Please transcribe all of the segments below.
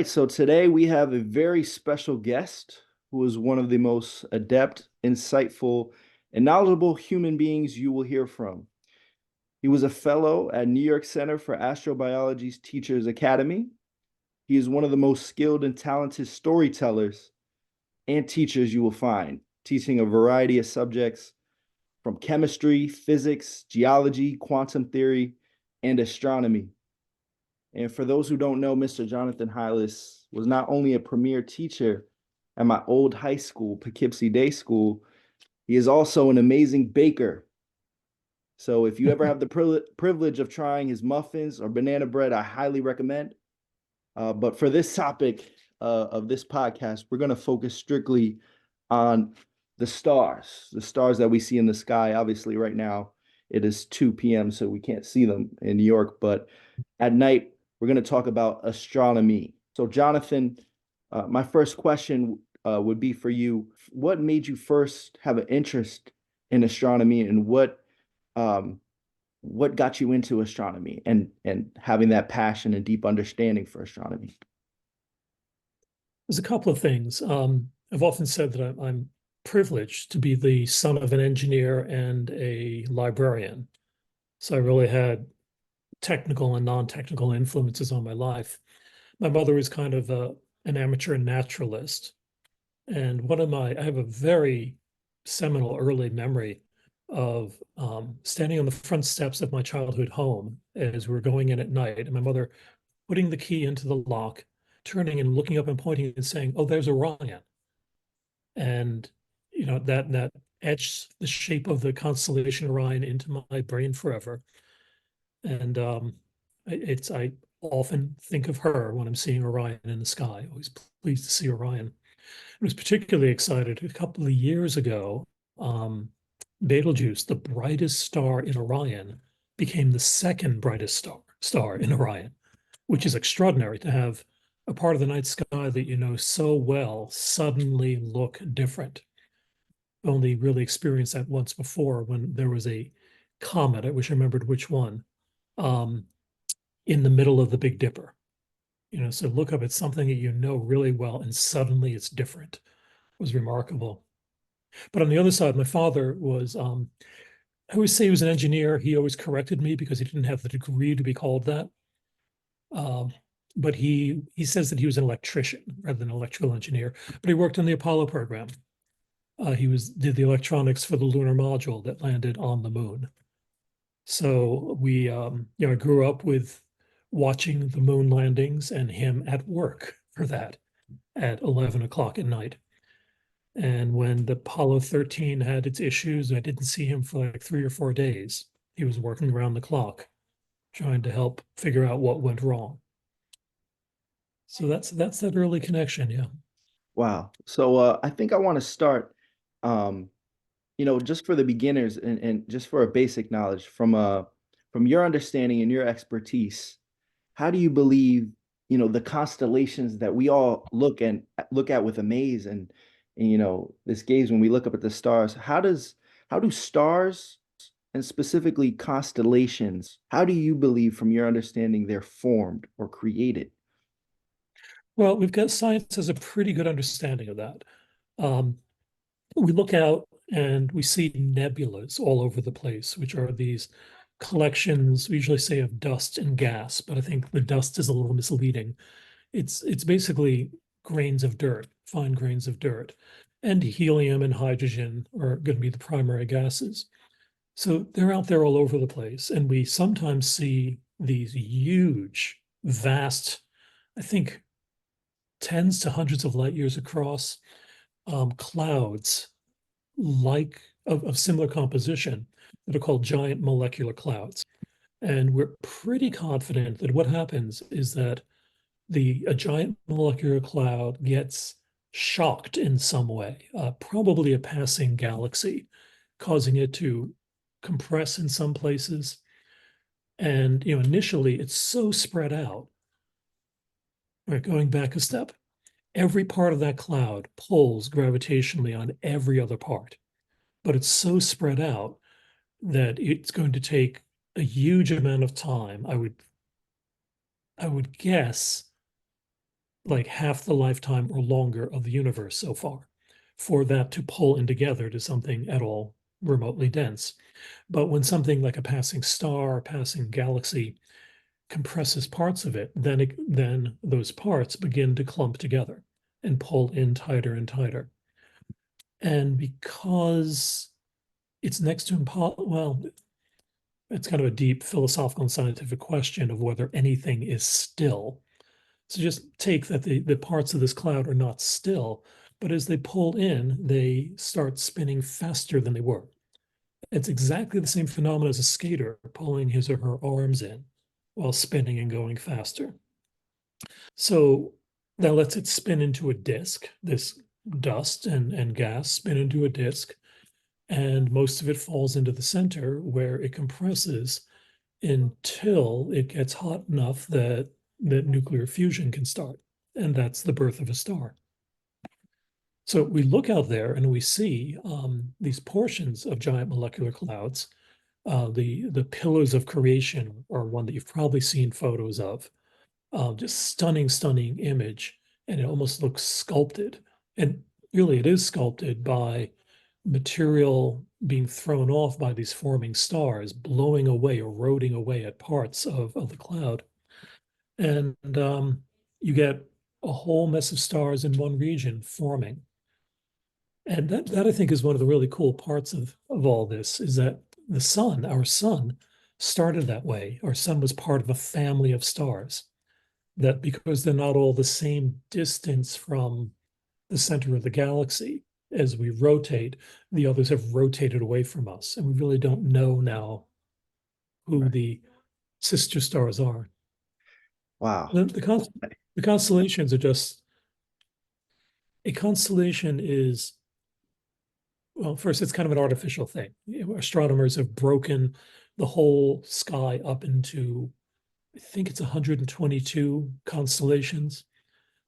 right, so today we have a very special guest who is one of the most adept, insightful, and knowledgeable human beings you will hear from. He was a fellow at New York Center for Astrobiology's Teachers Academy. He is one of the most skilled and talented storytellers and teachers you will find, teaching a variety of subjects from chemistry, physics, geology, quantum theory, and astronomy. And for those who don't know, Mr. Jonathan Heiles was not only a premier teacher at my old high school, Poughkeepsie Day School, he is also an amazing baker. So if you ever have the privilege of trying his muffins or banana bread, I highly recommend. But for this topic of this podcast, we're going to focus strictly on the stars that we see in the sky. Obviously, right now it is 2 p.m., so we can't see them in New York, but at night, we're going to talk about astronomy. So, Jonathan, my first question would be for you. What made you first have an interest in astronomy, and um, what got you into astronomy and having that passion and deep understanding for astronomy? There's a couple of things. I've often said that I'm privileged to be the son of an engineer and a librarian. So I really had technical and non-technical influences on my life. My mother was kind of an amateur naturalist. And I have a very seminal early memory of standing on the front steps of my childhood home as we were going in at night, and my mother putting the key into the lock, turning and looking up and pointing and saying, "Oh, there's Orion." And that etched the shape of the constellation Orion into my brain forever. And I often think of her when I'm seeing Orion in the sky. Always pleased to see Orion. I was particularly excited a couple of years ago. Betelgeuse, the brightest star in Orion, became the second brightest star in Orion, which is extraordinary to have a part of the night sky that you know so well suddenly look different. Only really experienced that once before when there was a comet, I wish I remembered which one, um, in the middle of the Big Dipper. So look up at something that you know really well and suddenly it's different. It was remarkable. But on the other side, my father was, I always say he was an engineer. He always corrected me because he didn't have the degree to be called that. Um, but he says that he was an electrician rather than an electrical engineer. But he worked on the Apollo program. Did the electronics for the lunar module that landed on the moon. So I grew up with watching the moon landings and him at work for that at 11 o'clock at night. And when the Apollo 13 had its issues, I didn't see him for like 3 or 4 days. He was working around the clock, trying to help figure out what went wrong. So that's that early connection, yeah. Wow. So I think I want to start, um, just for the beginners and just for a basic knowledge from your understanding and your expertise, how do you believe, the constellations that we all look at with amaze and this gaze when we look up at the stars, how do stars and specifically constellations, how do you believe from your understanding they're formed or created? Well, we've got science has a pretty good understanding of that. Um, we look out and we see nebulas all over the place, which are these collections, we usually say of dust and gas, but I think the dust is a little misleading. It's basically grains of dirt, fine grains of dirt, and helium and hydrogen are going to be the primary gases. So they're out there all over the place, and we sometimes see these huge, vast, I think tens to hundreds of light years across, clouds of similar composition that are called giant molecular clouds. And we're pretty confident that what happens is that a giant molecular cloud gets shocked in some way, probably a passing galaxy, causing it to compress in some places. And initially it's so spread out. Right, going back a step, every part of that cloud pulls gravitationally on every other part, but it's so spread out that it's going to take a huge amount of time. I would guess like half the lifetime or longer of the universe so far for that to pull in together to something at all remotely dense. But when something like a passing star, passing galaxy compresses parts of it, then those parts begin to clump together and pull in tighter and tighter. And because it's next to impossible, well, it's kind of a deep philosophical and scientific question of whether anything is still. So just take that the parts of this cloud are not still, but as they pull in, they start spinning faster than they were. It's exactly the same phenomenon as a skater pulling his or her arms in while spinning and going faster. So that lets it spin into a disk, this dust and gas spin into a disk, and most of it falls into the center where it compresses until it gets hot enough that nuclear fusion can start. And that's the birth of a star. So we look out there and we see these portions of giant molecular clouds. The pillars of creation are one that you've probably seen photos of. Just stunning, stunning image, and it almost looks sculpted. And really, it is sculpted by material being thrown off by these forming stars, blowing away, eroding away at parts of the cloud. And you get a whole mess of stars in one region forming. And that I think is one of the really cool parts of all this is that the sun, our sun, started that way. Our sun was part of a family of stars that because they're not all the same distance from the center of the galaxy, as we rotate, the others have rotated away from us. And we really don't know now who Right. the sister stars are. Wow. The constellations are just a constellation is, well, first, it's kind of an artificial thing. Astronomers have broken the whole sky up into, I think it's 122 constellations,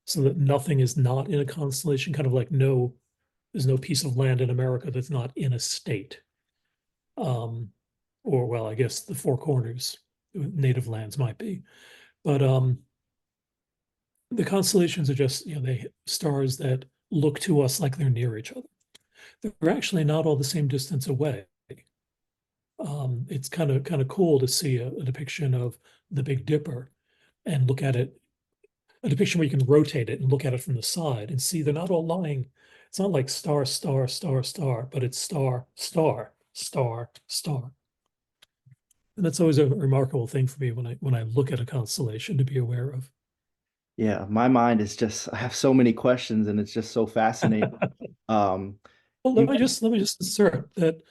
so that nothing is not in a constellation, kind of like there's no piece of land in America that's not in a state. Um, or well, I guess the four corners, native lands might be. But the constellations are just, they stars that look to us like they're near each other. They're actually not all the same distance away. It's kind of cool to see a depiction of the Big Dipper and look at it, a depiction where you can rotate it and look at it from the side and see they're not all lying. It's not like star, star, star, star, but it's star, star, star, star. And that's always a remarkable thing for me when I look at a constellation to be aware of. Yeah, my mind is just, I have so many questions and it's just so fascinating. Um, Well, you let me just assert that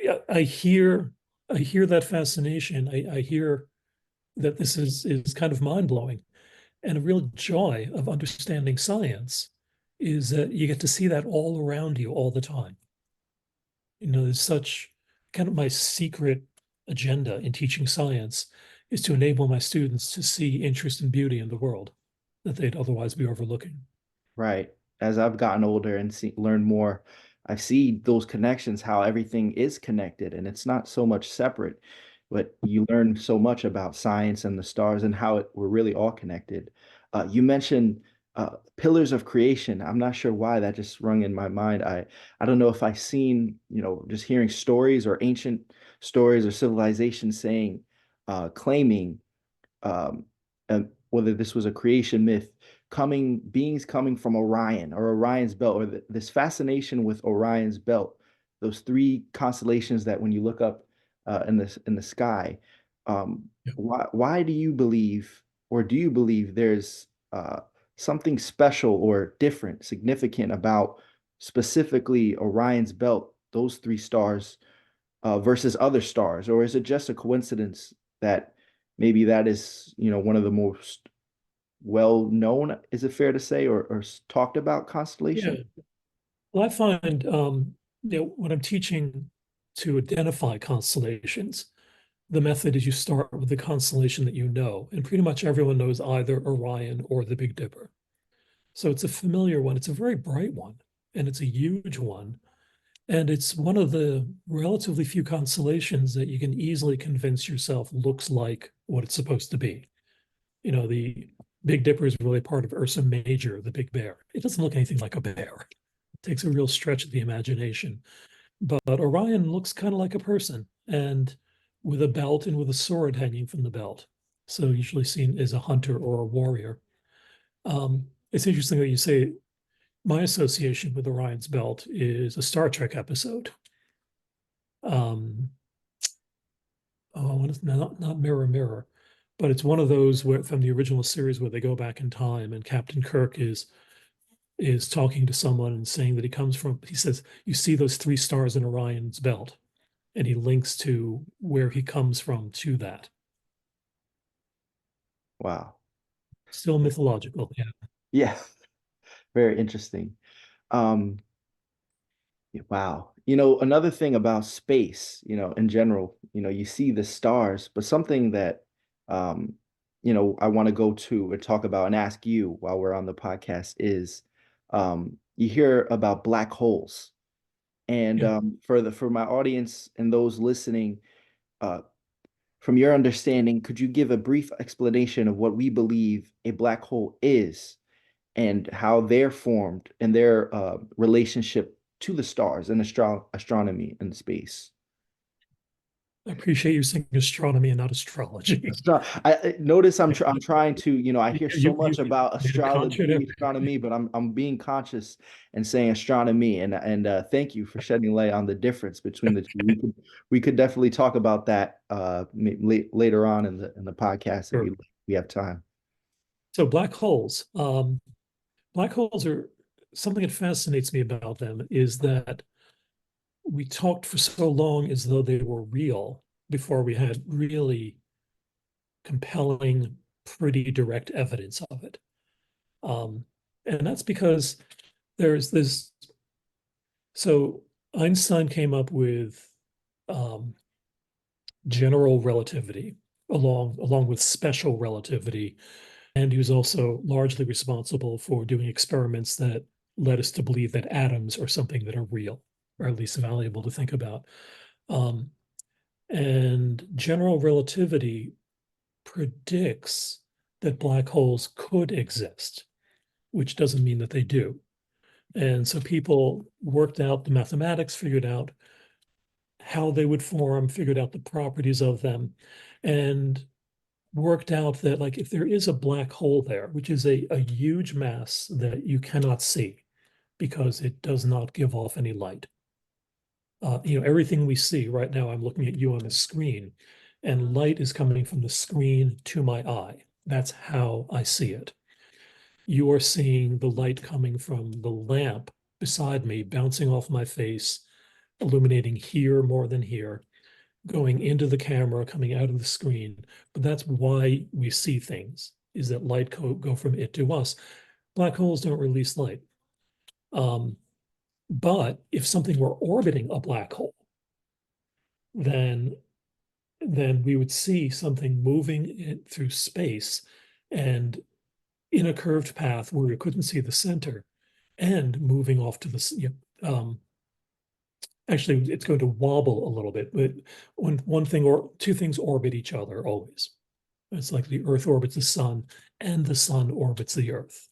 yeah, I hear that fascination. I hear that this is kind of mind blowing, and a real joy of understanding science is that you get to see that all around you all the time. There's such kind of my secret agenda in teaching science is to enable my students to see interest and beauty in the world that they'd otherwise be overlooking. Right. As I've gotten older and learned more, I see those connections, how everything is connected and it's not so much separate, but you learn so much about science and the stars and how we're really all connected. You mentioned pillars of creation. I'm not sure why that just rung in my mind. I don't know if I've seen, just hearing stories or ancient stories or civilizations saying, claiming whether this was a creation myth, beings coming from Orion or Orion's belt, or this fascination with Orion's belt, those three constellations that when you look up in the sky, Yeah. why do you believe, or do you believe there's something special or different, significant about specifically Orion's belt, those three stars, versus other stars, or is it just a coincidence that maybe that is, one of the most well known, is it fair to say, or talked about Yeah. constellation? Well, I find when I'm teaching to identify constellations, the method is you start with the constellation that you know, and pretty much everyone knows either Orion or the Big Dipper. So it's a familiar one. It's a very bright one, and it's a huge one. And it's one of the relatively few constellations that you can easily convince yourself looks like what it's supposed to be. The Big Dipper is really part of Ursa Major, the big bear. It doesn't look anything like a bear. It takes a real stretch of the imagination. But Orion looks kind of like a person, and with a belt and with a sword hanging from the belt. So usually seen as a hunter or a warrior. It's interesting that you say my association with Orion's belt is a Star Trek episode. Um, oh, it's not Mirror Mirror, but it's one of those where from the original series where they go back in time and Captain Kirk is talking to someone and saying that he comes from, he says, you see those three stars in Orion's belt, and he links to where he comes from to that. Wow. Still mythological. Yeah. Yeah, very interesting. Um, wow. Another thing about space, in general, you see the stars, but something that, um, I want to go to and talk about and ask you while we're on the podcast is, you hear about black holes. And Yeah. for my audience and those listening, uh, from your understanding, could you give a brief explanation of what we believe a black hole is and how they're formed and their relationship to the stars and astronomy and space? I appreciate you saying astronomy and not astrology. I notice I'm trying to, I hear so You much about made a conscious astrology, astronomy, but I'm being conscious and saying astronomy, and thank you for shedding light on the difference between the two. We could definitely talk about that later on in the podcast if effort. we have time. So black holes. Black holes are something that fascinates me about them is that we talked for so long as though they were real before we had really compelling, pretty direct evidence of it. Um, and that's because there's this. So Einstein came up with um, general relativity along with special relativity, and he was also largely responsible for doing experiments that led us to believe that atoms are something that are real, or at least valuable to think about. Um, and general relativity predicts that black holes could exist, which doesn't mean that they do. And so people worked out the mathematics, figured out how they would form, figured out the properties of them, and worked out that like if there is a black hole there, which is a huge mass that you cannot see because it does not give off any light. Everything we see right now, I'm looking at you on the screen, and light is coming from the screen to my eye. That's how I see it. You are seeing the light coming from the lamp beside me, bouncing off my face, illuminating here more than here, going into the camera, coming out of the screen. But that's why we see things, is that light go from it to us. Black holes don't release light. Um, but if something were orbiting a black hole, then we would see something moving through space and in a curved path where we couldn't see the center and moving off to the actually it's going to wobble a little bit, but one thing or two things orbit each other always. It's like the Earth orbits the sun and the sun orbits the Earth.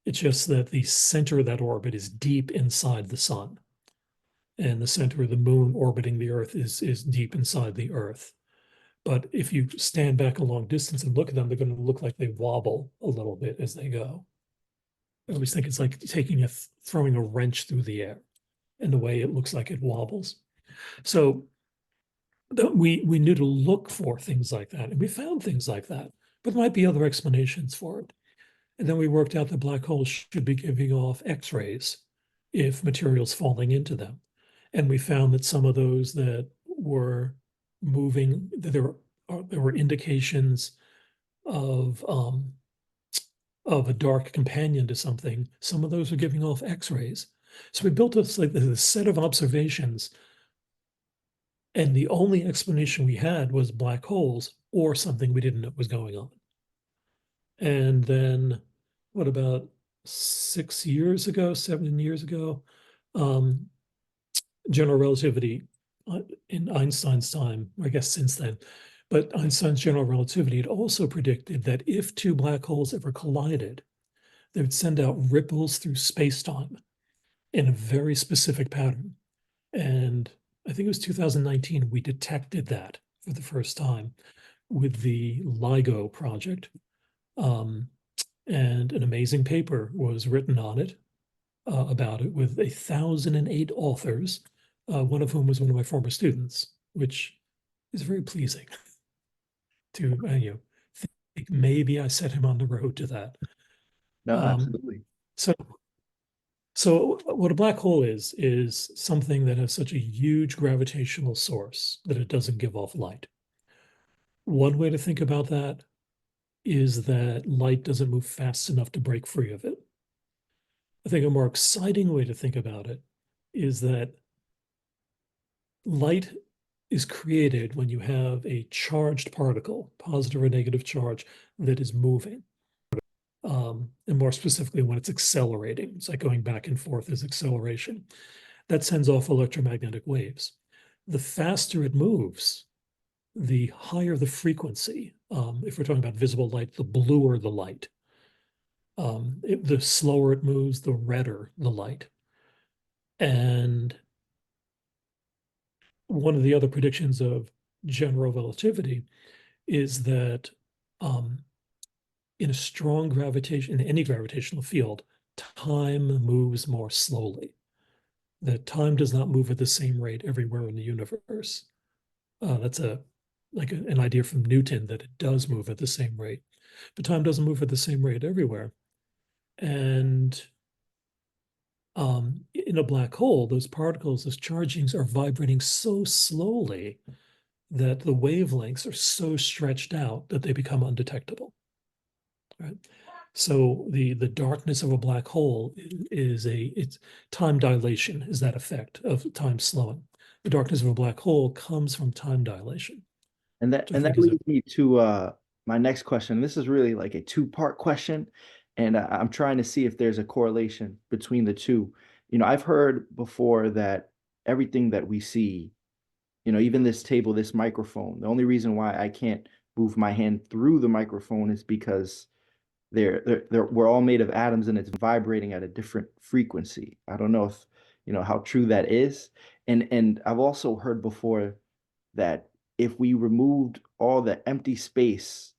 It's just that the center of that orbit is deep inside the sun, and the center of the moon orbiting the Earth is deep inside the Earth. But if you stand back a long distance and look at them, they're going to look like they wobble a little bit as they go. I always think it's like throwing a wrench through the air in the way it looks like it wobbles. So we knew to look for things like that, and we found things like that, but there might be other explanations for it. And then we worked out that black holes should be giving off X-rays if materials falling into them. And we found that some of those that were moving, that there were indications of a dark companion to something. Some of those are giving off X-rays. So we built a set of observations, and the only explanation we had was black holes or something we didn't know was going on. And then, what about 6 years ago, 7 years ago, um, general relativity in Einstein's time, I guess since then, But Einstein's general relativity had also predicted that if two black holes ever collided, they would send out ripples through space-time in a very specific pattern. And I think it was 2019, we detected that for the first time with the LIGO project. And an amazing paper was written on it, about it, with 1,008 authors, one of whom was one of my former students, which is very pleasing to think maybe I set him on the road to that. No, Um, absolutely. so, so what a black hole is something that has such a huge gravitational source that it doesn't give off light. One way to think about that is that light doesn't move fast enough to break free of it. I think a more exciting way to think about it is that light is created when you have a charged particle, positive or negative charge, that is moving. And more specifically, when it's accelerating. It's like going back and forth as acceleration. That sends off electromagnetic waves. The faster it moves, the higher the frequency. If we're talking about visible light, the bluer the light. The slower it moves, the redder the light. And one of the other predictions of general relativity is that in a strong gravitation, in any gravitational field, time moves more slowly. That time does not move at the same rate everywhere in the universe. That's an idea from Newton, that it does move at the same rate, but time doesn't move at the same rate everywhere. And in a black hole, those particles, those chargings, are vibrating so slowly that the wavelengths are so stretched out that they become undetectable. Right? So the darkness of a black hole it's time dilation is that effect of time slowing. The darkness of a black hole comes from time dilation, And that which I and that think is a leads me to my next question. This is really like a two-part question, and I'm trying to see if there's a correlation between the two. I've heard before that everything that we see, even this table, this microphone, the only reason why I can't move my hand through the microphone is because we're all made of atoms and it's vibrating at a different frequency. I don't know if how true that is. And I've also heard before that if we removed all the empty space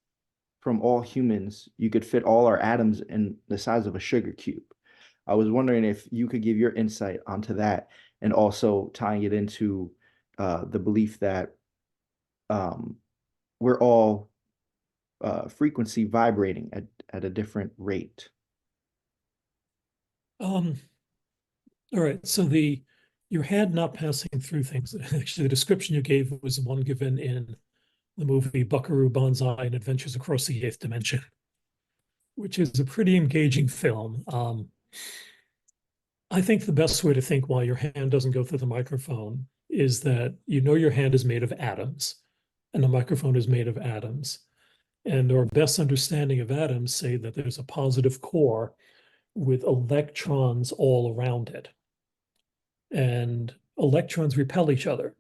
from all humans, you could fit all our atoms in the size of a sugar cube. I was wondering if you could give your insight onto that, and also tying it into the belief that um, we're all frequency vibrating at a different rate. um, all right. So your hand not passing through things. Actually, the description you gave was one given in the movie Buckaroo Banzai and Adventures Across the Eighth Dimension, which is a pretty engaging film. I think the best way to think why your hand doesn't go through the microphone is that your hand is made of atoms and the microphone is made of atoms. And our best understanding of atoms say that there's a positive core with electrons all around it. And electrons repel each other.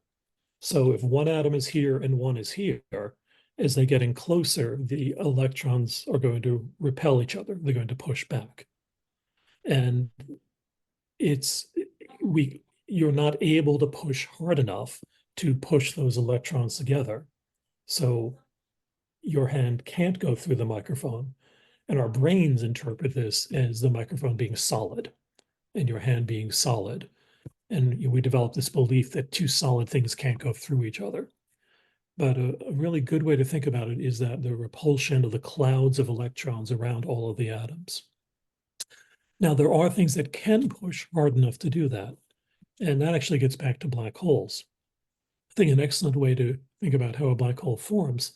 So if one atom is here and one is here, as they get in closer, the electrons are going to repel each other. They're going to push back. And it's you're not able to push hard enough to push those electrons together. So your hand can't go through the microphone. And our brains interpret this as the microphone being solid and your hand being solid. And we develop this belief that two solid things can't go through each other. But a really good way to think about it is that the repulsion of the clouds of electrons around all of the atoms. Now, there are things that can push hard enough to do that. And that actually gets back to black holes. I think an excellent way to think about how a black hole forms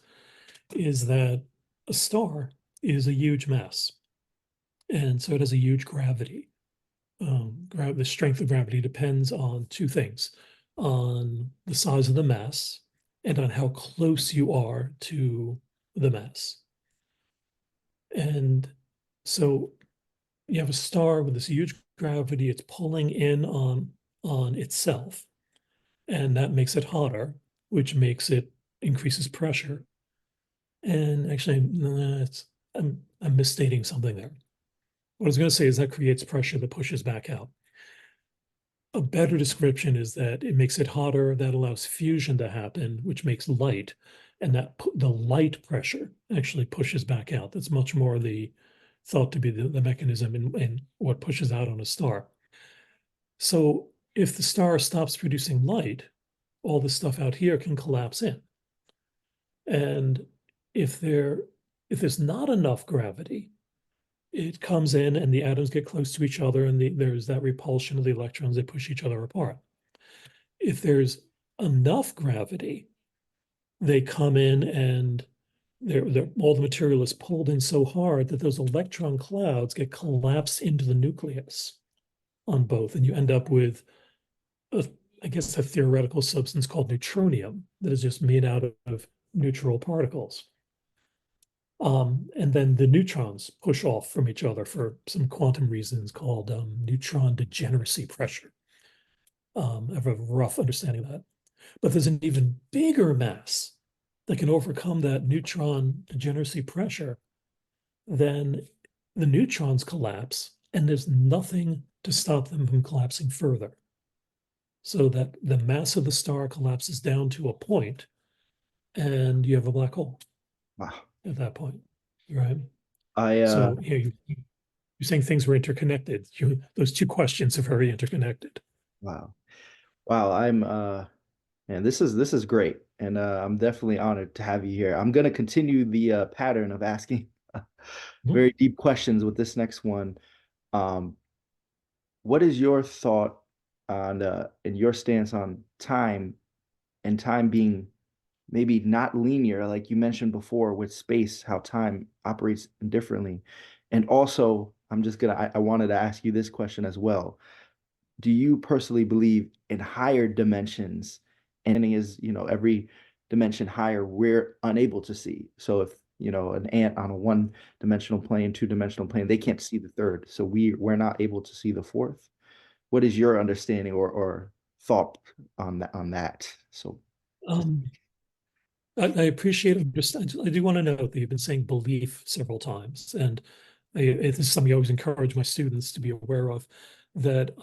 is that a star is a huge mass. And so it has a huge gravity. The strength of gravity depends on two things, on the size of the mass and on how close you are to the mass. And so you have a star with this huge gravity, it's pulling in on itself, and that makes it hotter, which makes it increases pressure. And actually, no, I'm misstating something there. What I was going to say is that creates pressure that pushes back out. A better description is that it makes it hotter, that allows fusion to happen, which makes light, and that the light pressure actually pushes back out. That's much more the thought to be the mechanism in what pushes out on a star. So if the star stops producing light, all the stuff out here can collapse in. And if there's not enough gravity, it comes in and the atoms get close to each other, and there's that repulsion of the electrons, they push each other apart. If there's enough gravity, they come in and all the material is pulled in so hard that those electron clouds get collapsed into the nucleus on both, and you end up with a, I guess, a theoretical substance called neutronium that is just made out of neutral particles. And then the neutrons push off from each other for some quantum reasons called neutron degeneracy pressure. I have a rough understanding of that. But there's an even bigger mass that can overcome that neutron degeneracy pressure. Then the neutrons collapse, and there's nothing to stop them from collapsing further. So that the mass of the star collapses down to a point, and you have a black hole Wow. at that point, right? I So you're saying things were interconnected. Those two questions are very interconnected. wow. Wow, I'm man, this is great. And I'm definitely honored to have you here. I'm gonna continue the pattern of asking Mhm. very deep questions with this next one. Um, what is your thought on and your stance on time and time being maybe not linear, like you mentioned before with space, how time operates differently? And also, I wanted to ask you this question as well. Do you personally believe in higher dimensions? And is, every dimension higher we're unable to see. So if, an ant on a one-dimensional plane, two-dimensional plane, they can't see the third. So we're not able to see the fourth. What is your understanding or thought on that? So just Um, I appreciate it. I do want to note that you've been saying belief several times, and this is something I always encourage my students to be aware of, that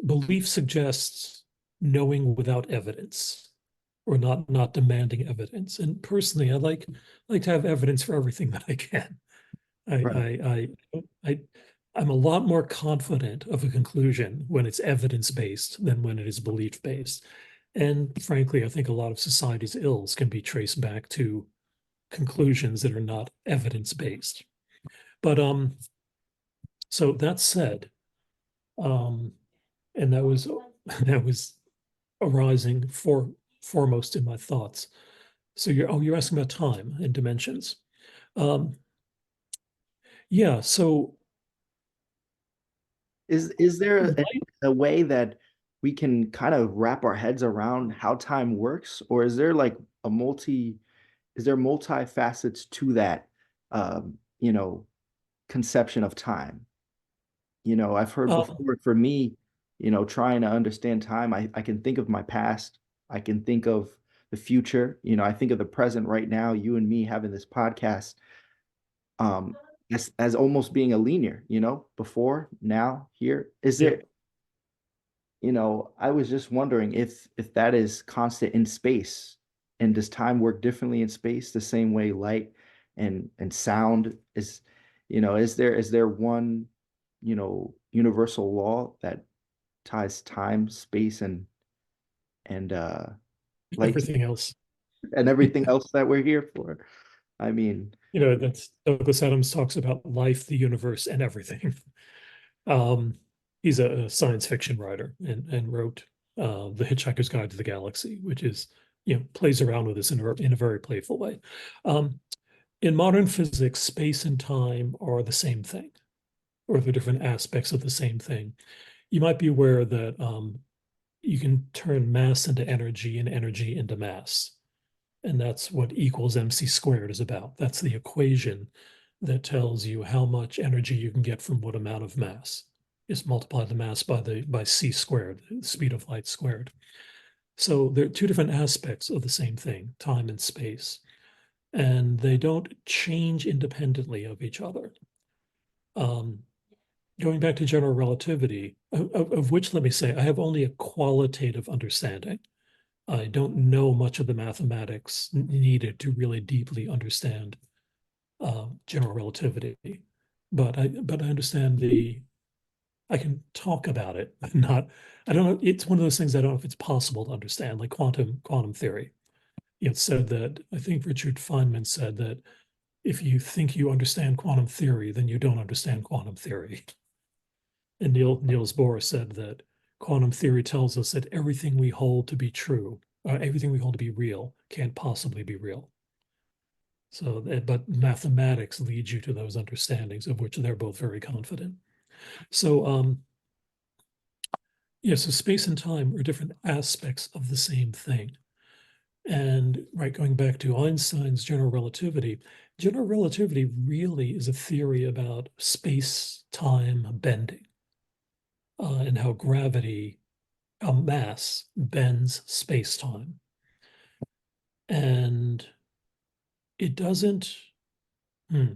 belief suggests knowing without evidence, or not demanding evidence. And personally, I like to have evidence for everything that I can. I right. I I I I'm a lot more confident of a conclusion when it's evidence-based than when it is belief-based. And frankly, I think a lot of society's ills can be traced back to conclusions that are not evidence-based. But so that said, um, and that was that was arising foremost in my thoughts. So you're asking about time and dimensions. Um, yeah, so Is there light, a way that we can kind of wrap our heads around how time works, or is there like is there multi-facets to that, um, you know, conception of time? I've heard uh, before for me, trying to understand time, I can think of my past, I can think of the future, I think of the present right now, you and me having this podcast, um, as almost being a linear, before, now, here. Is yeah, there, I was just wondering if that is constant in space, and does time work differently in space the same way light and sound is, is there one, universal law that ties time, space, and light everything else. and everything else that we're here for? I mean, That's Douglas Adams talks about life, the universe, and everything. Um, he's a science fiction writer and wrote The Hitchhiker's Guide to the Galaxy, which is, plays around with this in a very playful way. Um, in modern physics, space and time are the same thing, or the different aspects of the same thing. You might be aware that you can turn mass into energy and energy into mass. And that's what equals mc squared is about. That's the equation that tells you how much energy you can get from what amount of mass. Just multiply the mass by c squared, the speed of light squared. So there are two different aspects of the same thing, time and space, and they don't change independently of each other. Um, Going back to general relativity, of which, let me say, I have only a qualitative understanding. I don't know much of the mathematics needed to really deeply understand general relativity, but I understand I can talk about it. Not I don't know. It's one of those things I don't know if it's possible to understand, like quantum theory. It said that I think Richard Feynman said that if you think you understand quantum theory, then you don't understand quantum theory. And Niels Bohr said that quantum theory tells us that everything we hold to be true, everything we hold to be real, can't possibly be real. So, but mathematics leads you to those understandings of which they're both very confident. So, yeah, so space and time are different aspects of the same thing. And right, going back to Einstein's general relativity really is a theory about space-time bending and how gravity, how mass bends space-time. And it doesn't, hmm,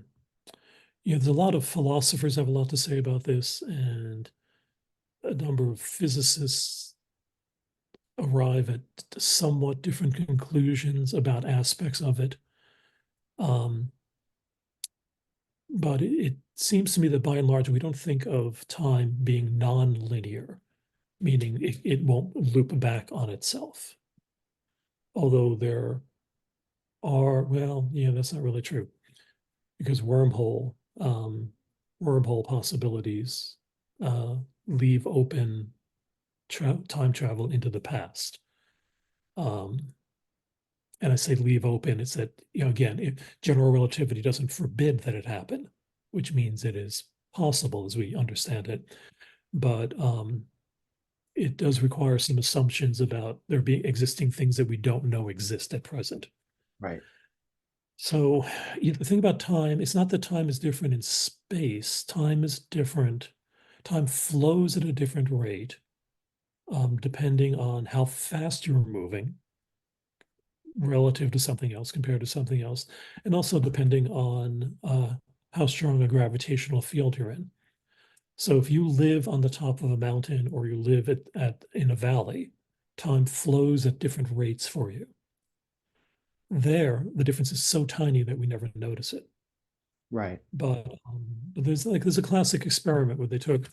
there's a lot of philosophers have a lot to say about this, and a number of physicists arrive at somewhat different conclusions about aspects of it. Um, but it seems to me that by and large, we don't think of time being non-linear, meaning it won't loop back on itself. Although there are, well, yeah, that's not really true because wormhole possibilities uh, leave open time travel into the past. Um, and I say leave open, it's that, again, if general relativity doesn't forbid that it happen, which means it is possible as we understand it. But it does require some assumptions about there being existing things that we don't know exist at present. Right. So the thing about time, it's not that time is different in space. Time is different. Time flows at a different rate, depending on how fast you're moving relative to something else, compared to something else, and also depending on how strong a gravitational field you're in. So if you live on the top of a mountain or you live in a valley, time flows at different rates for you. There, the difference is so tiny that we never notice it. Right. But there's a classic experiment where they took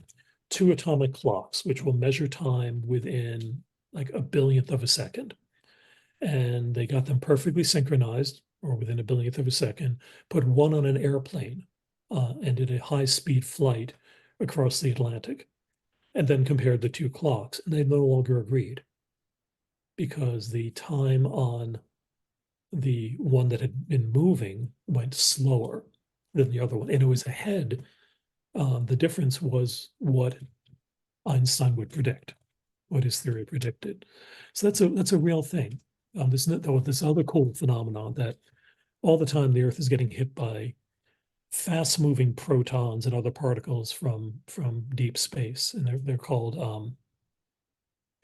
two atomic clocks, which will measure time within like a billionth of a second, and they got them perfectly synchronized, or within a billionth of a second, put one on an airplane, and did a high-speed flight across the Atlantic, and then compared the two clocks, and they no longer agreed because the time on the one that had been moving went slower than the other one, and it was ahead. The difference was what Einstein would predict, what his theory predicted. So that's a real thing. This other cool phenomenon that all the time the Earth is getting hit by fast-moving protons and other particles from deep space, and they're called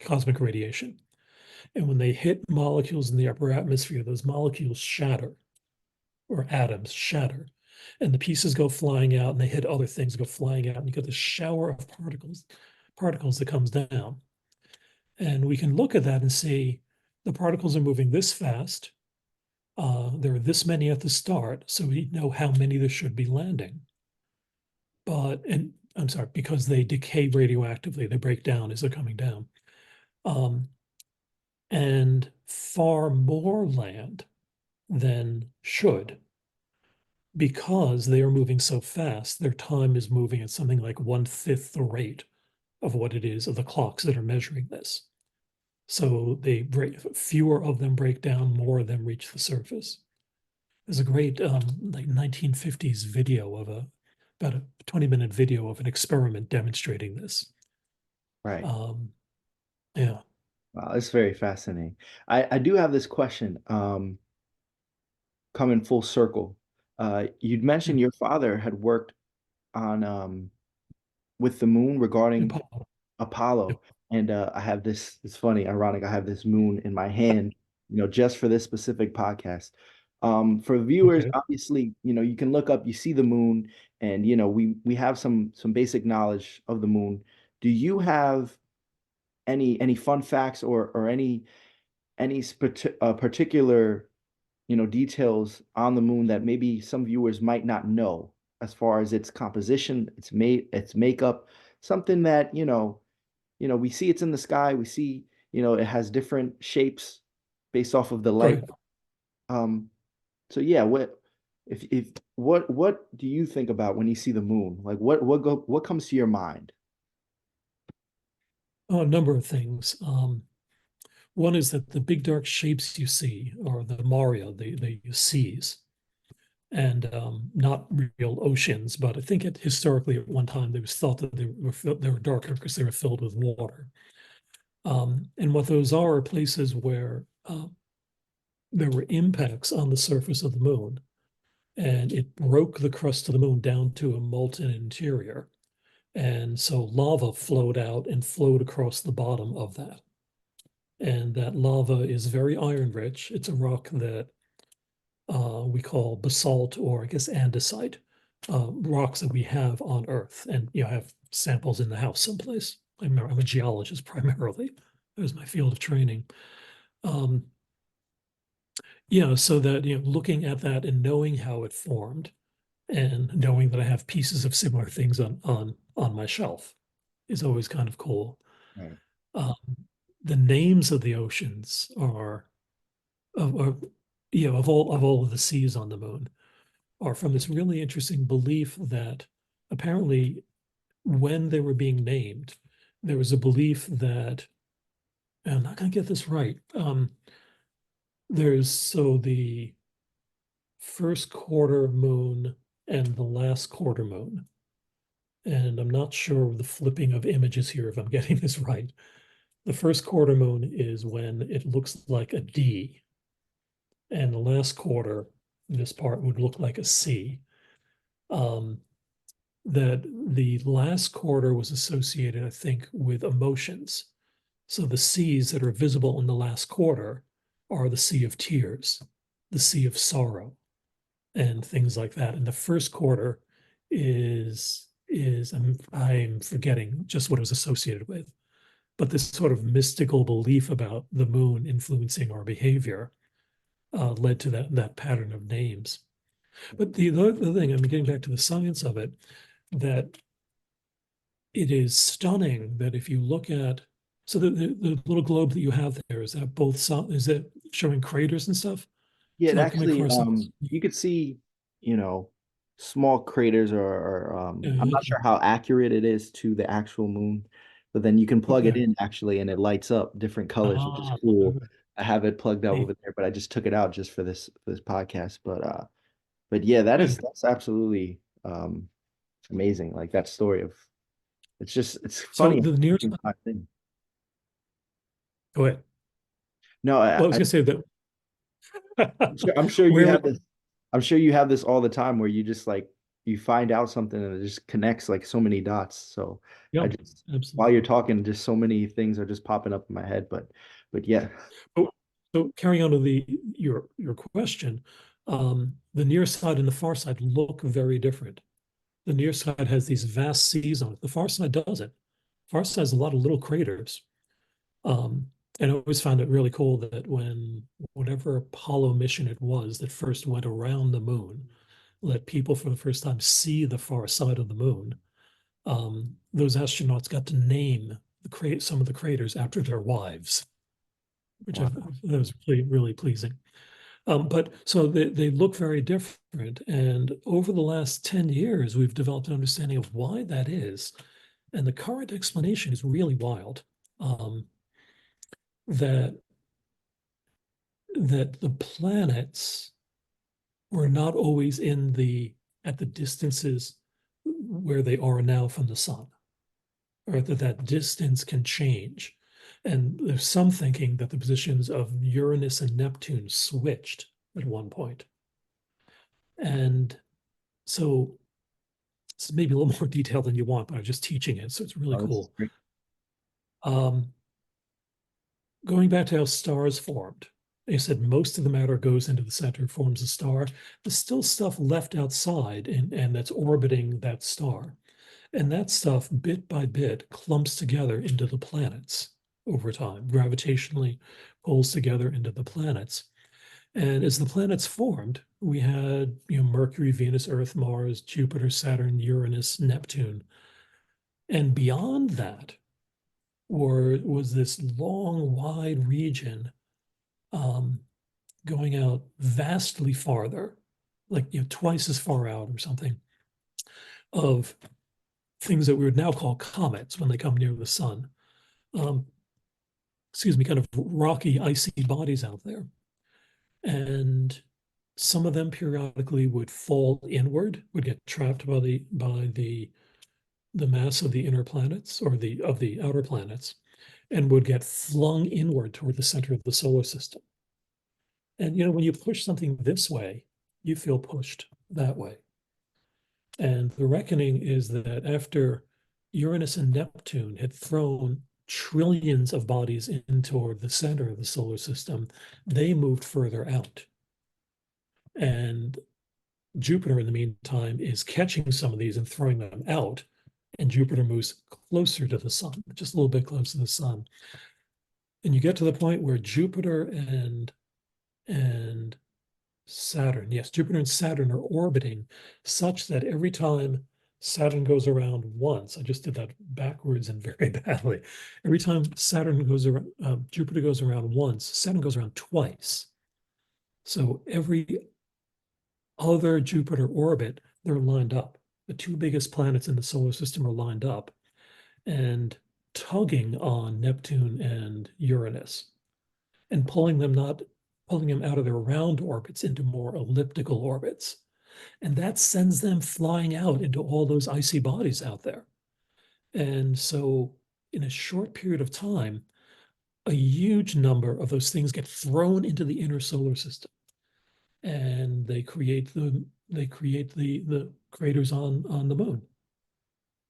cosmic radiation. And when they hit molecules in the upper atmosphere, those molecules shatter, or atoms shatter, and the pieces go flying out, and they hit other things, go flying out, and you get this shower of particles that comes down. And we can look at that and see the particles are moving this fast. There are this many at the start, so we know how many there should be landing. And I'm sorry, because they decay radioactively, they break down as they're coming down. Um, and far more land than should, because they are moving so fast, their time is moving at something like 1/5 the rate of what it is of the clocks that are measuring this. So fewer of them break down, more of them reach the surface. There's a great like 1950s video about a 20-minute video of an experiment demonstrating this. Right. Um, yeah. Wow, it's very fascinating. I do have this question, coming full circle. You'd mentioned your father had worked on with the moon regarding Apollo. Apollo. Yep. and I have this. It's funny, ironic. I have this moon in my hand, just for this specific podcast. For viewers, Okay, obviously, you can look up, you see the moon, and we have some basic knowledge of the moon. Do you have any fun facts or any particular details on the moon that maybe some viewers might not know as far as its composition, its makeup, something that we see it's in the sky, we see it has different shapes based off of the light. right. Um, so yeah, what do you think about when you see the moon? Like what comes to your mind? A number of things. One is that the big dark shapes you see are the Maria, the seas, and not real oceans. But I think historically at one time it was thought that they were darker because they were filled with water. And what those are places where there were impacts on the surface of the moon, and it broke the crust of the moon down to a molten interior. And so lava flowed out and flowed across the bottom of that. And that lava is very iron rich. It's a rock that we call basalt, or I guess andesite, rocks that we have on Earth. And I have samples in the house someplace. I'm a geologist primarily. That was my field of training. Um, so that looking at that and knowing how it formed, and knowing that I have pieces of similar things on my shelf is always kind of cool. Right. Um, the names of the oceans of of all of the seas on the moon are from this really interesting belief that apparently when they were being named, there was a belief that, and I'm not going to get this right. The first quarter moon and the last quarter moon. And I'm not sure of the flipping of images here if I'm getting this right. The first quarter moon is when it looks like a D, and the last quarter, this part would look like a C. Um, that the last quarter was associated, I think, with emotions. So the C's that are visible in the last quarter are the sea of tears, the sea of sorrow, and things like that. And the first quarter is I'm forgetting just what it was associated with, but this sort of mystical belief about the moon influencing our behavior led to that pattern of names. But the other thing, I'm getting back to the science of it, that it is stunning that if you look at, so the little globe that you have there, is that is that showing craters and stuff? Yeah, So it like coming actually, across, you could see, you know, small craters or I'm not uh, sure how accurate it is to the actual moon, but then you can plug it okay. in actually and it lights up different colors, which is Ah, cool. okay. I have it plugged up over Neat. there, but I just took it out just for this podcast. But yeah, Yeah. that's absolutely amazing. Like that story of it's So funny. the nearest, Thing. go ahead. No, Well, I was gonna say that I'm sure you where, have this. I'm sure you have this all the time where you just like you find out something and it just connects like so many dots. So I yeah, just while absolutely. you're talking, just so many things are just popping up in my head. But yeah, Oh, so carrying on to your question, the near side and the far side look very different. The near side has these vast seas on it. The far side doesn't. Far side has a lot of little craters. Um, and I always found it really cool that whatever Apollo mission it was that first went around the moon, let people for the first time see the far side of the moon. Those astronauts got to name some of the craters after their wives, which wow. that was really, really pleasing. But so they look very different. And over the last 10 years, we've developed an understanding of why that is. And the current explanation is really wild. Um, that that the planets were not always at the distances where they are now from the sun, or that distance can change. And there's some thinking that the positions of Uranus and Neptune switched at one point. And so it's maybe a little more detail than you want, but I'm just teaching it, so it's really Oh, this is cool. great. Um, Going back to how stars formed, you said most of the matter goes into the center, forms a star. There's still stuff left outside and that's orbiting that star. And that stuff, bit by bit, clumps together into the planets over time, gravitationally pulls together into the planets. And as the planets formed, we had Mercury, Venus, Earth, Mars, Jupiter, Saturn, Uranus, Neptune. And beyond that was this long, wide region um, going out vastly farther, like twice as far out or something, of things that we would now call comets when they come near the sun. Um, excuse me, kind of rocky, icy bodies out there. And some of them periodically would fall inward, would get trapped by the mass of the inner planets or the outer planets, and would get flung inward toward the center of the solar system. And when you push something this way, you feel pushed that way. And the reckoning is that after Uranus and Neptune had thrown trillions of bodies in toward the center of the solar system, they moved further out. And Jupiter, in the meantime, is catching some of these and throwing them out. And Jupiter moves closer to the sun, just a little bit closer to the sun. And you get to the point where Jupiter and Saturn, yes, Jupiter and Saturn are orbiting such that every time Saturn goes around once, I just did that backwards and very badly. Every time Saturn goes around, Jupiter goes around once, Saturn goes around twice. So every other Jupiter orbit, they're lined up. The two biggest planets in the solar system are lined up and tugging on Neptune and Uranus and pulling them out of their round orbits into more elliptical orbits. And that sends them flying out into all those icy bodies out there. And so in a short period of time, a huge number of those things get thrown into the inner solar system. And they create the craters on the moon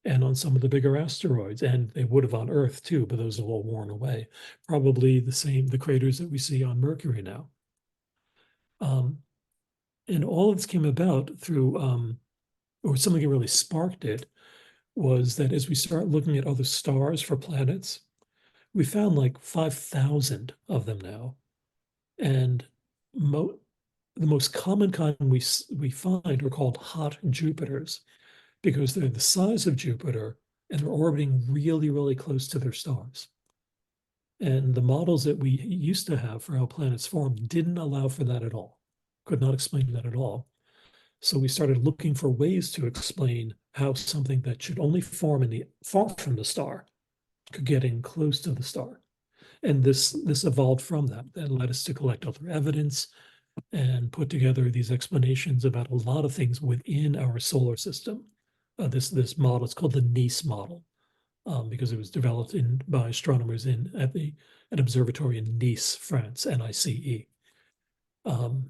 and on some of the bigger asteroids. And they would have on Earth too, but those have all worn away. Probably the craters that we see on Mercury now. Um, and all of this came about through, or something that really sparked it, was that as we start looking at other stars for planets, we found like 5,000 of them now. And the most common kind we find are called hot Jupiters because they're the size of Jupiter and they're orbiting really, really close to their stars. And the models that we used to have for how planets form didn't allow for that at all, could not explain that at all. So we started looking for ways to explain how something that should only form far from the star could get in close to the star. And this evolved from that. That led us to collect other evidence and put together these explanations about a lot of things within our solar system. This model is called the Nice model because it was developed by astronomers at an observatory in Nice, France, NICE. Um,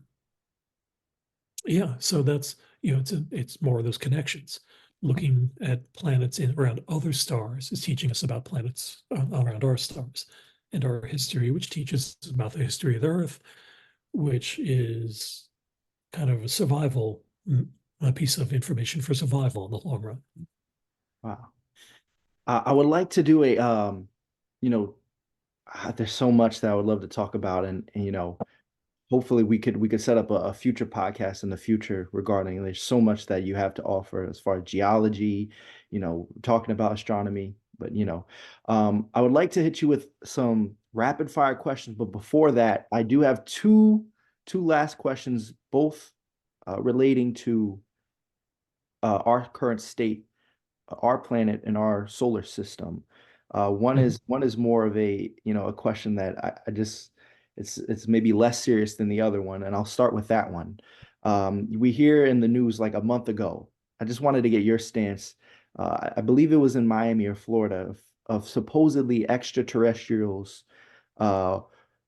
yeah, so that's it's more of those connections. Looking at planets around other stars is teaching us about planets around our stars and our history, which teaches us about the history of the Earth, which is kind of a piece of information for survival in the long run. Wow. I would like to do you know, there's so much that I would love to talk about, and hopefully we could set up a future podcast in the future regarding. There's so much that you have to offer as far as geology, talking about astronomy. But I would like to hit you with some rapid fire questions. But before that, I do have two last questions, both relating to our current state, our planet and our solar system. One Mhm. is one is more of a question that I just it's maybe less serious than the other one, and I'll start with that one. We hear in the news like a month ago. I just wanted to get your stance. I believe it was in Miami or Florida of supposedly extraterrestrials, uh,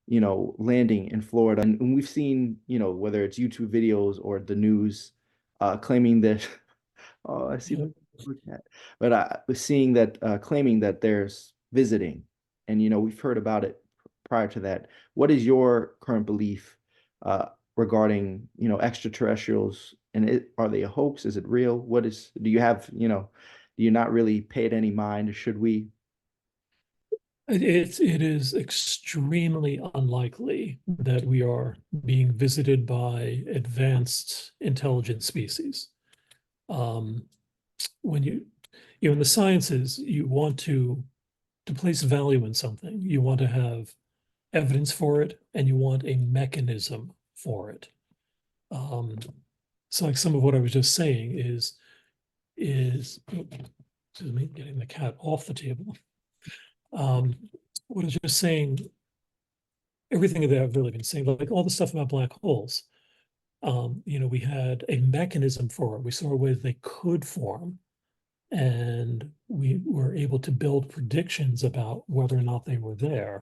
landing in Florida, and we've seen whether it's YouTube videos or the news, claiming that. Oh, I see Yeah. the cat. But I was seeing that claiming that there's visiting. and we've heard about it prior to that. What is your current belief regarding extraterrestrials? And are they a hoax? Is it real? What is? Do you have do you not really pay it any mind, or should we? It is extremely unlikely that we are being visited by advanced intelligent species. Um, when in the sciences, you want to place value in something, you want to have evidence for it, and you want a mechanism for it. Um, so like some of what I was just saying excuse me, getting the cat off the table. What I was just saying, everything that I've really been saying, like all the stuff about black holes, we had a mechanism for it. We saw a way that they could form, and we were able to build predictions about whether or not they were there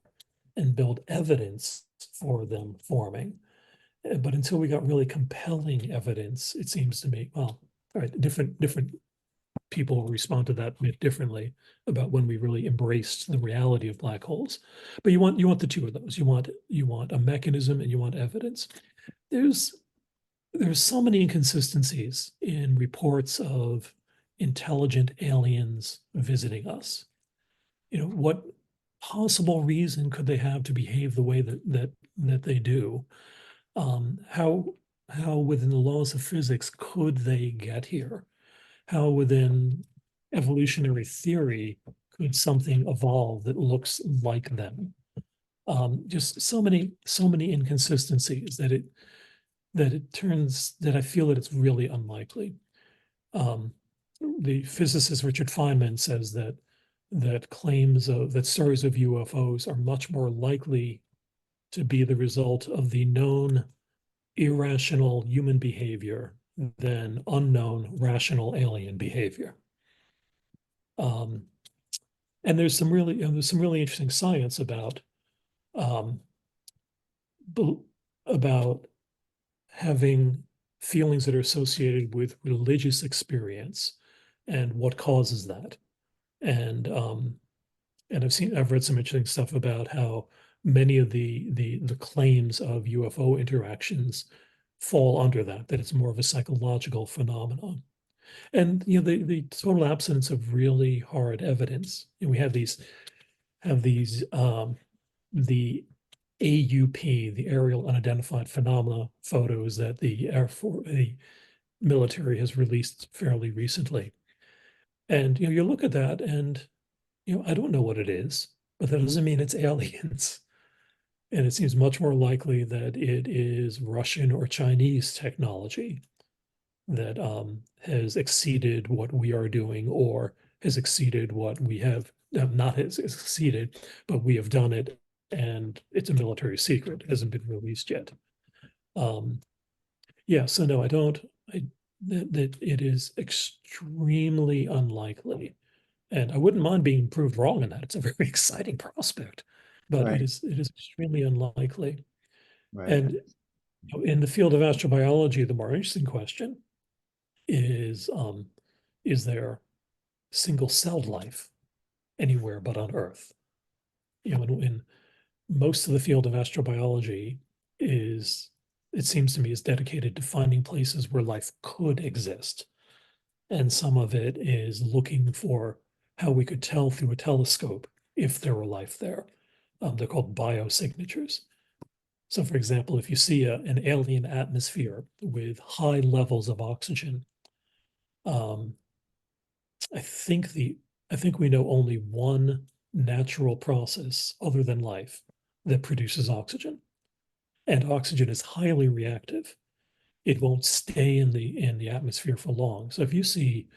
and build evidence for them forming. But until we got really compelling evidence, it seems to me, well, all right, different people respond to that a bit differently about when we really embraced the reality of black holes. But you want the two of those. You want a mechanism and you want evidence. There's there's so many inconsistencies in reports of intelligent aliens visiting us. What possible reason could they have to behave the way that they do? How within the laws of physics could they get here? How within evolutionary theory could something evolve that looks like them? Just so many inconsistencies that I feel that it's really unlikely. Um, the physicist Richard Feynman says that stories of UFOs are much more likely to be the result of the known irrational human behavior than unknown rational alien behavior. Um, and there's some really interesting science um, about having feelings that are associated with religious experience and what causes that. And I've read some interesting stuff about how many of the claims of UFO interactions fall under that it's more of a psychological phenomenon. And the total absence of really hard evidence. And we have these the AUP, the aerial unidentified phenomena photos that the Air Force, the military has released fairly recently. And you look at that and I don't know what it is, but that doesn't mean it's aliens. And it seems much more likely that it is Russian or Chinese technology that has exceeded what we are doing, or has exceeded what we have not has exceeded, but we have done it, and it's a military secret. It hasn't been released yet. Um, yeah, so no, I don't. That it is extremely unlikely, and I wouldn't mind being proved wrong in that. It's a very exciting prospect, but it Right, is extremely unlikely. right. And in the field of astrobiology, the more interesting question is is there single-celled life anywhere but on Earth? In most of the field of astrobiology is, it seems to me, is dedicated to finding places where life could exist. And some of it is looking for how we could tell through a telescope if there were life there. They're called biosignatures. So, for example, if you see an alien atmosphere with high levels of oxygen, um, I think the I think we know only one natural process other than life that produces oxygen. And oxygen is highly reactive. It won't stay in the atmosphere for long. So if you see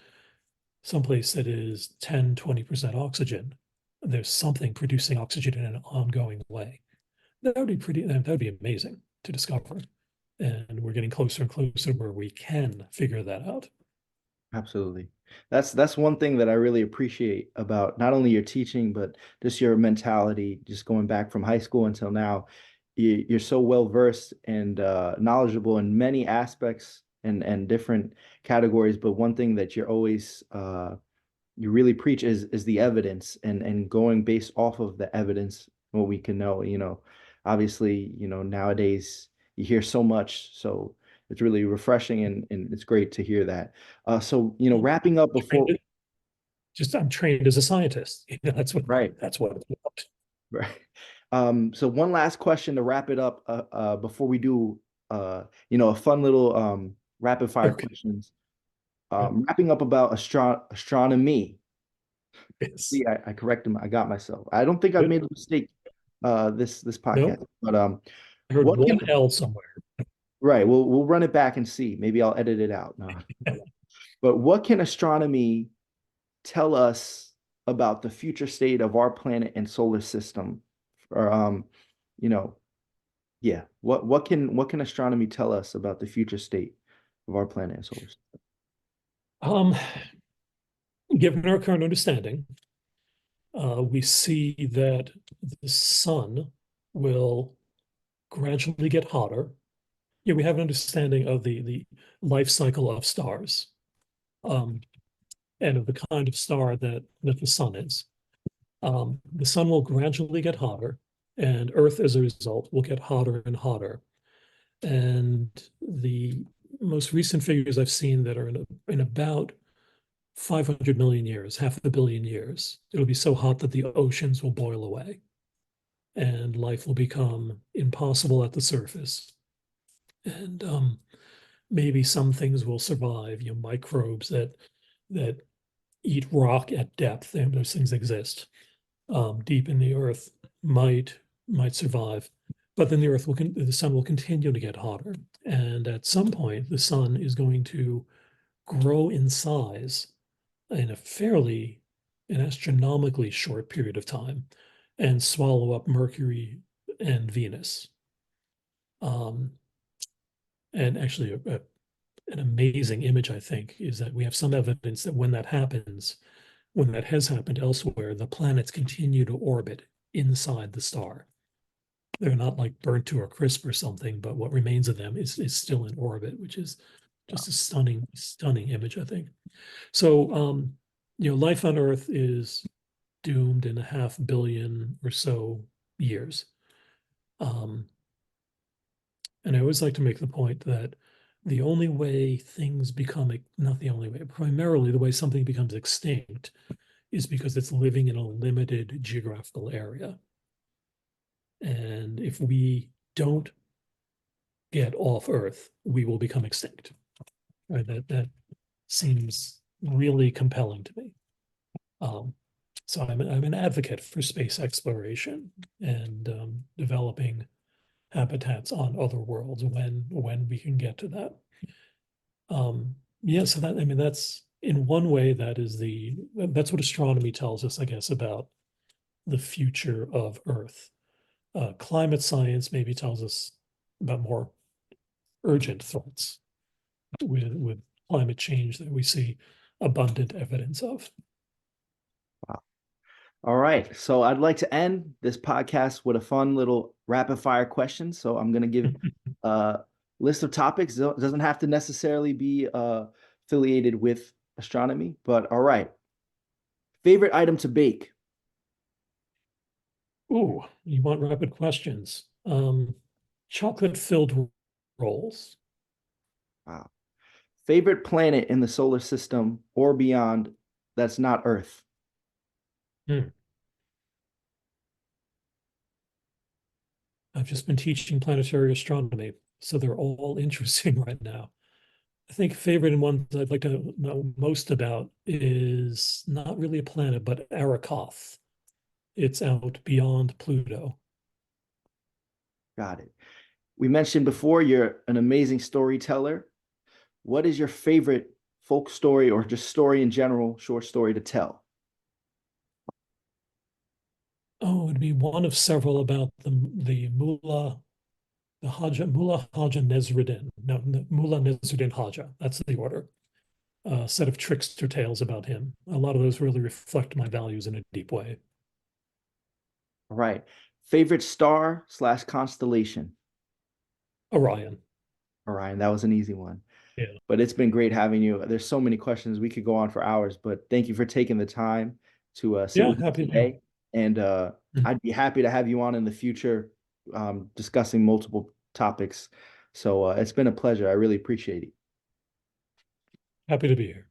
someplace that is 10, 20% oxygen, there's something producing oxygen in an ongoing way. That would be amazing to discover. And we're getting closer and closer where we can figure that out. Absolutely. That's one thing that I really appreciate about not only your teaching, but just your mentality, just going back from high school until now. You're so well versed and knowledgeable in many aspects and different categories. But one thing that you're always you really preach is the evidence and going based off of the evidence, what we can know. Obviously, nowadays you hear so much, so it's really refreshing and it's great to hear that. So, wrapping up before, Trained, just I'm trained as a scientist. That's what right, that's what it's about. right. So one last question to wrap it up, before we do, a fun little rapid fire Okay. questions. Yeah. Wrapping up about astronomy. Yes. See, I corrected I got myself. I don't think I've Good. made a mistake this podcast. No, But I heard what can one L somewhere. right, we'll run it back and see. Maybe I'll edit it out. No. But what can astronomy tell us about the future state of our planet and solar system? Or you know, yeah. What can astronomy tell us about the future state of our planet and solar system? Um, Given our current understanding, we see that the sun will gradually get hotter. Yeah, we have an understanding of the life cycle of stars, um, and of the kind of star that the sun is. The sun will gradually get hotter, and Earth, as a result, will get hotter and hotter. And the most recent figures I've seen that are in about 500 million years, half a billion years, it'll be so hot that the oceans will boil away and life will become impossible at the surface. And maybe some things will survive, microbes that eat rock at depth, and those things exist deep in the earth might survive. But then the sun will continue to get hotter. And at some point, the sun is going to grow in size in an astronomically short period of time and swallow up Mercury and Venus. Um, and actually, an amazing image, I think, is that we have some evidence that when that has happened elsewhere, the planets continue to orbit inside the star. They're not like burnt to a crisp or something, but what remains of them is still in orbit, which is just a stunning image, I think. So, life on Earth is doomed in a half billion or so years. Um, and I always like to make the point that the only way things become, not the only way, primarily the way something becomes extinct is because it's living in a limited geographical area. And if we don't get off Earth, we will become extinct. Right? That seems really compelling to me. Um, so I'm an advocate for space exploration and developing habitats on other worlds when we can get to that. Yeah, so that's in one way that's what astronomy tells us, I guess, about the future of Earth. Climate science maybe tells us about more urgent threats with climate change that we see abundant evidence of. Wow. All right. So I'd like to end this podcast with a fun little rapid fire question. So I'm going to give a list of topics. It doesn't have to necessarily be affiliated with astronomy, but all right. Favorite item to bake? Ooh, you want rapid questions? Chocolate filled rolls. Wow. Favorite planet in the solar system or beyond that's not Earth? Hmm. I've just been teaching planetary astronomy, so they're all interesting right now. I think favorite and one that I'd like to know most about is not really a planet, but Arrokoth. It's out beyond Pluto. Got it. We mentioned before you're an amazing storyteller. What is your favorite folk story or just story in general, short story to tell? Oh, it'd be one of several about the Mullah Haja Nezruddin. No, Mullah Nezruddin Haja. That's the order. A set of trickster tales about him. A lot of those really reflect my values in a deep way. All right. Favorite star slash constellation? Orion. Orion, that was an easy one. Yeah. But it's been great having you. There's so many questions. We could go on for hours, but thank you for taking the time to sit Yeah, with me happy to be today. And here. I'd be happy to have you on in the future, discussing multiple topics. So it's been a pleasure. I really appreciate it. Happy to be here.